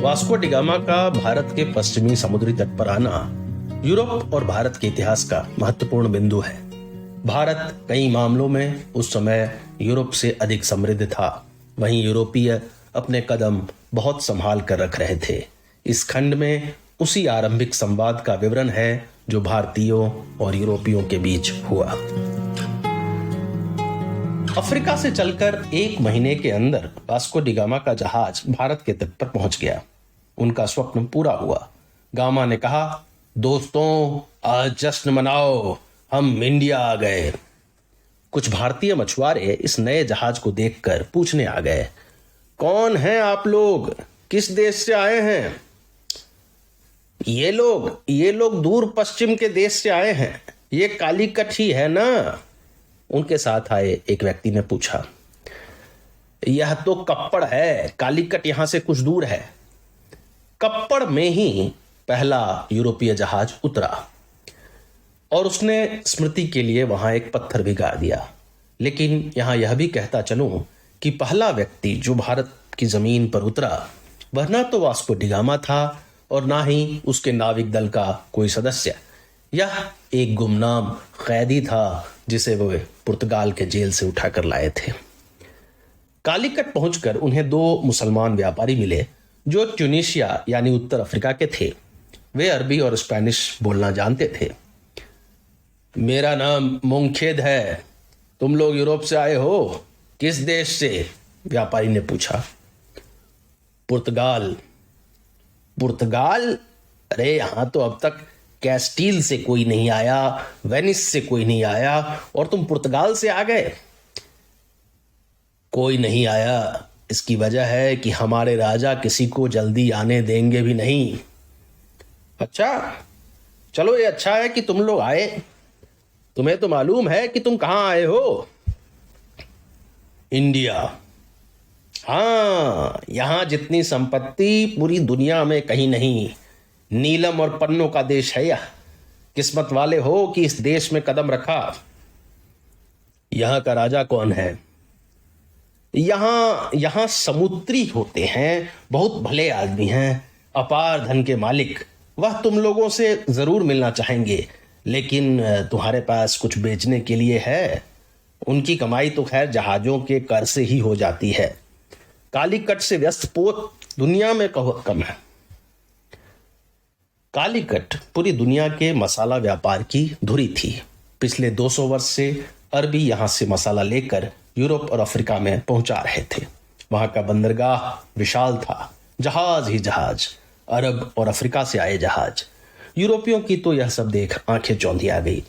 Vasco da Gama का भारत के पश्चिमी समुद्री तट पर आना यूरोप और भारत के इतिहास का महत्वपूर्ण बिंदु है। भारत कई मामलों में उस समय यूरोप से अधिक समृद्ध था, वहीं यूरोपीय अपने कदम बहुत संभाल कर रख रहे थे। इस खंड में उसी आरंभिक संवाद का विवरण है जो भारतीयों और यूरोपियों के बीच हुआ। अफ्रीका से चलकर 1 महीने के अंदर वास्को डिगामा का जहाज भारत के तट पर पहुंच गया। उनका स्वप्न पूरा हुआ। गामा ने कहा, दोस्तों आज जश्न मनाओ, हम इंडिया आ गए। कुछ भारतीय मछुआरे इस नए जहाज को देखकर पूछने आ गए, कौन हैं आप लोग, किस देश से आए हैं? ये लोग दूर पश्चिम के देश से आए हैं, ये कालीकट ही है ना? उनके साथ आए एक व्यक्ति ने पूछा। यह तो कप्पड़ है, कालीकट यहां से कुछ दूर है। कप्पड़ में ही पहला यूरोपीय जहाज उतरा और उसने स्मृति के लिए वहां एक पत्थर भी गाड़ दिया। लेकिन यहां यह भी कहता चलूं कि पहला व्यक्ति जो भारत की जमीन पर उतरा वह ना तो वास्को डिगामा था और ना ही उसके नाविक दल का कोई सदस्य। यह एक गुमनाम कैदी था जिसे वे पुर्तगाल के जेल से उठाकर लाए थे। कालीकट पहुंचकर उन्हें 2 मुसलमान व्यापारी मिले जो ट्यूनीशिया यानी उत्तर अफ्रीका के थे। वे अरबी और स्पेनिश बोलना जानते थे। मेरा नाम मुंखेद है, तुम लोग यूरोप से आए हो? किस देश से? व्यापारी ने पूछा। पुर्तगाल। पुर्तगाल? अरे यहां तो अब तक कैस्टील से कोई नहीं आया, वेनिस से कोई नहीं आया और तुम पुर्तगाल से आ गए? कोई नहीं आया, इसकी वजह है कि हमारे राजा किसी को जल्दी आने देंगे भी नहीं। अच्छा, चलो ये अच्छा है कि तुम लोग आए। तुम्हें तो मालूम है कि तुम कहां आए हो? इंडिया। हाँ, यहां जितनी संपत्ति पूरी दुनिया में कहीं नहीं। नीलम और पन्नों का देश है यह। किस्मत वाले हो कि इस देश में कदम रखा। यहां का राजा कौन है? यहां समुद्री होते हैं, बहुत भले आदमी हैं, अपार धन के मालिक। वह तुम लोगों से जरूर मिलना चाहेंगे, लेकिन तुम्हारे पास कुछ बेचने के लिए है? उनकी कमाई तो खैर जहाजों के कर से ही हो जाती है। कालीकट से व्यस्त पोत दुनिया में कम है। कालीकट पूरी दुनिया के मसाला व्यापार की धुरी थी। पिछले 200 वर्ष से अरबी यहां से मसाला लेकर यूरोप और अफ्रीका में पहुंचा रहे थे। वहां का बंदरगाह विशाल था, जहाज ही जहाज, अरब और अफ्रीका से आए जहाज। यूरोपियों की तो यह सब देख आंखें चौंधी आ गई।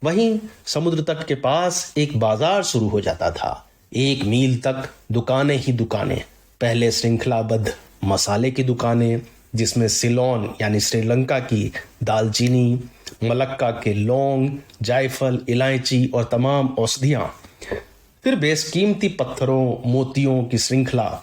वहीं समुद्र तट के पास एक बाजार शुरू हो जाता था। 1 मील तक दुकानें ही दुकानें। पहले श्रृंखलाबद्ध मसाले की दुकानें, जिसमें सिलोन यानी श्रीलंका की दालचीनी, मलक्का के लौंग, जायफल, इलायची और तमाम औषधियां। फिर बेशकीमती पत्थरों, मोतियों की श्रृंखला,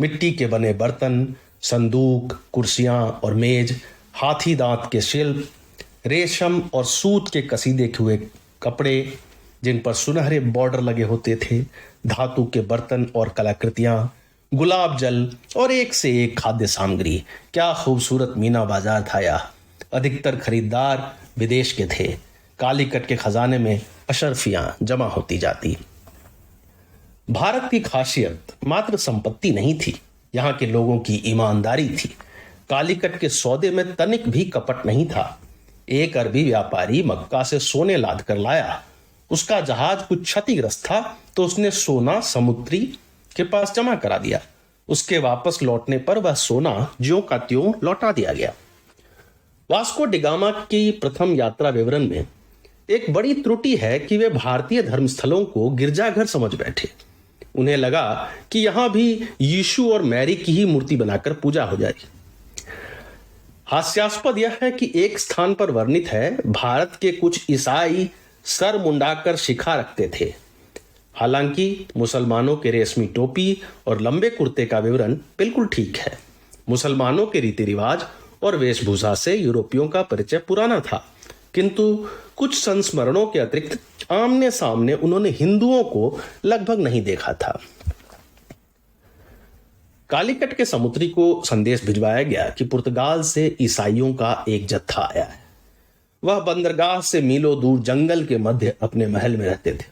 मिट्टी के बने बर्तन, संदूक, कुर्सियां और मेज, हाथी दांत के शिल्प, रेशम और सूत के कसीदे हुए कपड़े जिन पर सुनहरे बॉर्डर लगे होते थे, धातु के बर्तन और कलाकृतियां, गुलाब जल और एक से एक खाद्य सामग्री। क्या खूबसूरत मीना बाजार था यह। अधिकतर खरीदार विदेश के थे। कालीकट के खजाने में अशर्फियां जमा होती जाती। भारत की खासियत मात्र संपत्ति नहीं थी, यहाँ के लोगों की ईमानदारी थी। कालीकट के सौदे में तनिक भी कपट नहीं था। एक अरबी व्यापारी मक्का से सोने लाद कर लाया। उसका जहाज कुछ क्षतिग्रस्त था तो उसने सोना समुद्री के पास जमा करा दिया। उसके वापस लौटने पर वह सोना ज्यों का त्यों लौटा दिया गया। वास्को डिगामा की प्रथम यात्रा विवरण में एक बड़ी त्रुटि है कि वे भारतीय धर्मस्थलों को गिरजाघर समझ बैठे। उन्हें लगा कि यहां भी यीशु और मैरी की ही मूर्ति बनाकर पूजा हो जाएगी। हास्यास्पद यह है कि एक स्थान पर वर्णित है, भारत के कुछ ईसाई सर मुंडाकर शिखा रखते थे। हालांकि मुसलमानों के रेशमी टोपी और लंबे कुर्ते का विवरण बिल्कुल ठीक है। मुसलमानों के रीति रिवाज और वेशभूषा से यूरोपियों का परिचय पुराना था, किंतु कुछ संस्मरणों के अतिरिक्त आमने सामने उन्होंने हिंदुओं को लगभग नहीं देखा था। कालीकट के समुद्री को संदेश भिजवाया गया कि पुर्तगाल से ईसाइयों का एक जत्था आया है। वह बंदरगाह से मीलों दूर जंगल के मध्य अपने महल में रहते थे।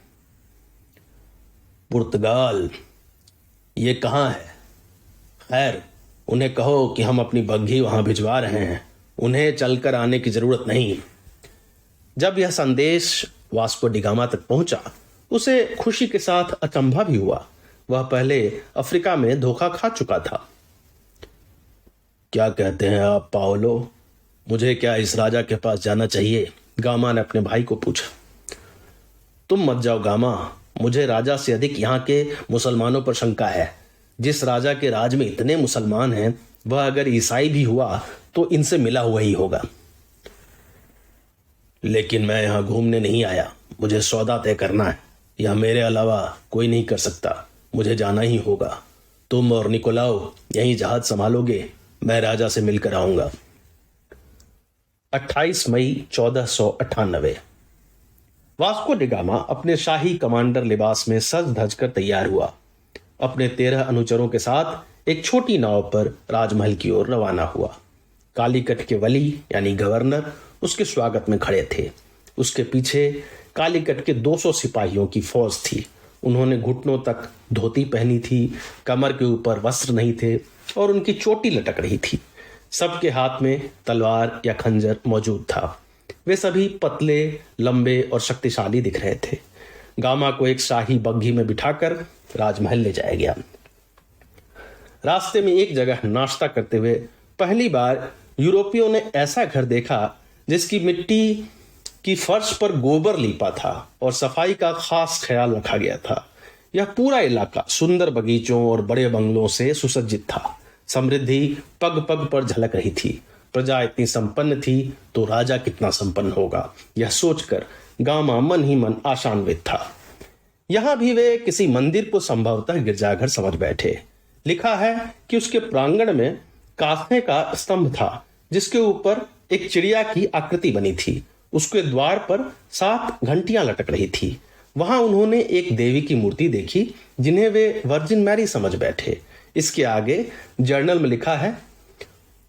पुर्तगाल, ये कहाँ है? खैर, उन्हें कहो कि हम अपनी बग्घी वहां भिजवा रहे हैं, उन्हें चलकर आने की जरूरत नहीं। जब यह संदेश वास्को डी गामा तक पहुंचा, उसे खुशी के साथ अचंभा भी हुआ। वह पहले अफ्रीका में धोखा खा चुका था। क्या कहते हैं आप पाओलो? मुझे क्या इस राजा के पास जाना चाहिए? गामा ने अपने भाई को पूछा। तुम मत जाओ गामा, मुझे राजा से अधिक यहाँ के मुसलमानों पर शंका है। जिस राजा के राज में इतने मुसलमान हैं, वह अगर ईसाई भी हुआ तो इनसे मिला हुआ ही होगा। लेकिन मैं यहां घूमने नहीं आया, मुझे सौदा तय करना है। यह मेरे अलावा कोई नहीं कर सकता, मुझे जाना ही होगा। तुम और निकोलाओ यहीं जहाज संभालोगे, मैं राजा से मिलकर आऊंगा। 28 मई 1498। वास्को डी गामा अपने शाही कमांडर लिबास में सज धज कर तैयार हुआ। अपने 13 अनुचरों के साथ एक छोटी नाव पर राजमहल की ओर रवाना हुआ। कालीकट के वली यानी गवर्नर उसके स्वागत में खड़े थे। उसके पीछे कालीकट के 200 सिपाहियों की फौज थी। उन्होंने घुटनों तक धोती पहनी थी, कमर के ऊपर वस्त्र नहीं थे और उनकी चोटी लटक रही थी। सबके हाथ में तलवार या खंजर मौजूद था। वे सभी पतले, लंबे और शक्तिशाली दिख रहे थे। गामा को एक शाही बग्घी में बिठाकर राजमहल ले जाया गया। रास्ते में एक जगह नाश्ता करते हुए पहली बार यूरोपियों ने ऐसा घर देखा जिसकी मिट्टी की फर्श पर गोबर लीपा था और सफाई का खास ख्याल रखा गया था। यह पूरा इलाका सुंदर बगीचों और बड़े बंगलों से सुसज्जित था। समृद्धि पग पग पर झलक रही थी। प्रजा इतनी संपन्न थी तो राजा कितना संपन्न होगा, यह सोचकर गामा मन ही मन आशान्वित था। यहां भी वे किसी मंदिर को संभवतः गिरजाघर समझ बैठे। लिखा है कि उसके प्रांगण में कांसे का स्तंभ था जिसके ऊपर एक चिड़िया की आकृति बनी थी। उसके द्वार पर 7 घंटियां लटक रही थी। वहां उन्होंने एक देवी की मूर्ति देखी जिन्हें वे वर्जिन मैरी समझ बैठे। इसके आगे जर्नल में लिखा है,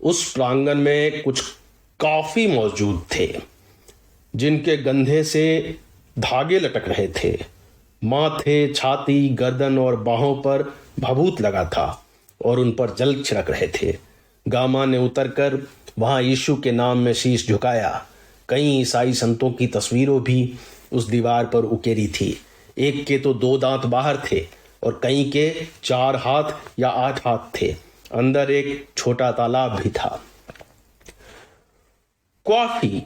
उस प्रांगण में कुछ काफी मौजूद थे जिनके गंधे से धागे लटक रहे थे। माथे, छाती, गर्दन और बाहों पर भभूत लगा था और उन पर जल छिड़क रहे थे। गामा ने उतरकर वहां यीशु के नाम में शीश झुकाया। कई ईसाई संतों की तस्वीरों भी उस दीवार पर उकेरी थी। एक के तो 2 दांत बाहर थे और कई के 4 हाथ या 8 हाथ थे। अंदर एक छोटा तालाब भी था। क्वाफी,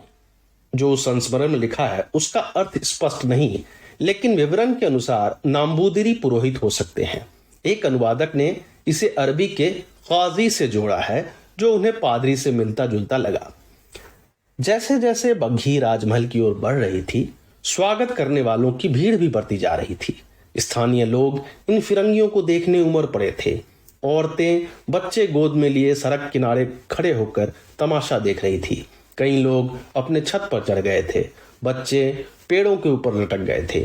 जो संस्मरण में लिखा है, उसका अर्थ स्पष्ट नहीं, लेकिन विवरण के अनुसार नाम्बूदिरी पुरोहित हो सकते हैं। एक अनुवादक ने इसे अरबी के काजी से जोड़ा है, जो उन्हें पादरी से मिलता जुलता लगा। जैसे जैसे बग्घी राजमहल की ओर बढ़ रही थी, स्वागत करने वालों की भीड़ भी बढ़ती जा रही थी। स्थानीय लोग इन फिरंगियों को देखने उमड़ पड़े थे। औरतें, बच्चे गोद में लिए सड़क किनारे खड़े होकर तमाशा देख रही थी। कई लोग अपने छत पर चढ़ गए थे। बच्चे पेड़ों के ऊपर लटक गए थे।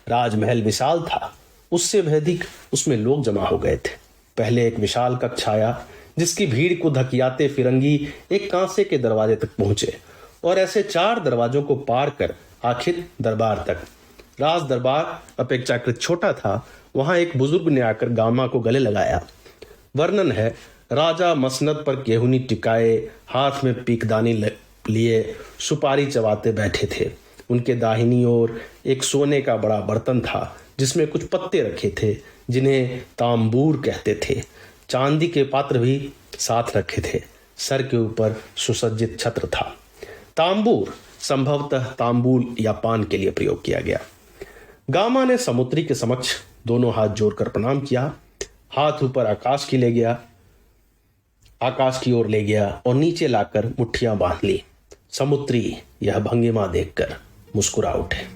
राजमहल विशाल था, उससे भी अधिक उसमें लोग जमा हो गए थे। पहले एक विशाल कक्ष आया जिसकी भीड़ को धकियाते फिरंगी एक कांसे के दरवाजे तक पहुंचे और ऐसे 4 दरवाजों को पार कर आखिर दरबार तक। राज दरबार अपेक्षाकृत छोटा था। वहां एक बुजुर्ग ने आकर गामा को गले लगाया। वर्णन है, राजा मसनद पर केहुनी टिकाए, हाथ में पीकदानी लिए सुपारी चबाते बैठे थे। उनके दाहिनी ओर एक सोने का बड़ा बर्तन था जिसमें कुछ पत्ते रखे थे जिन्हें तांबूर कहते थे। चांदी के पात्र भी साथ रखे थे। सर के ऊपर सुसज्जित छत्र था। तांबूर संभवतः तांबूल या पान के लिए प्रयोग किया गया। गामा ने समुद्री के समक्ष दोनों हाथ जोड़कर प्रणाम किया। हाथ ऊपर आकाश की ओर ले गया और नीचे लाकर मुट्ठियां बांध ली। समुद्री यह भंगिमा देखकर मुस्कुरा उठे।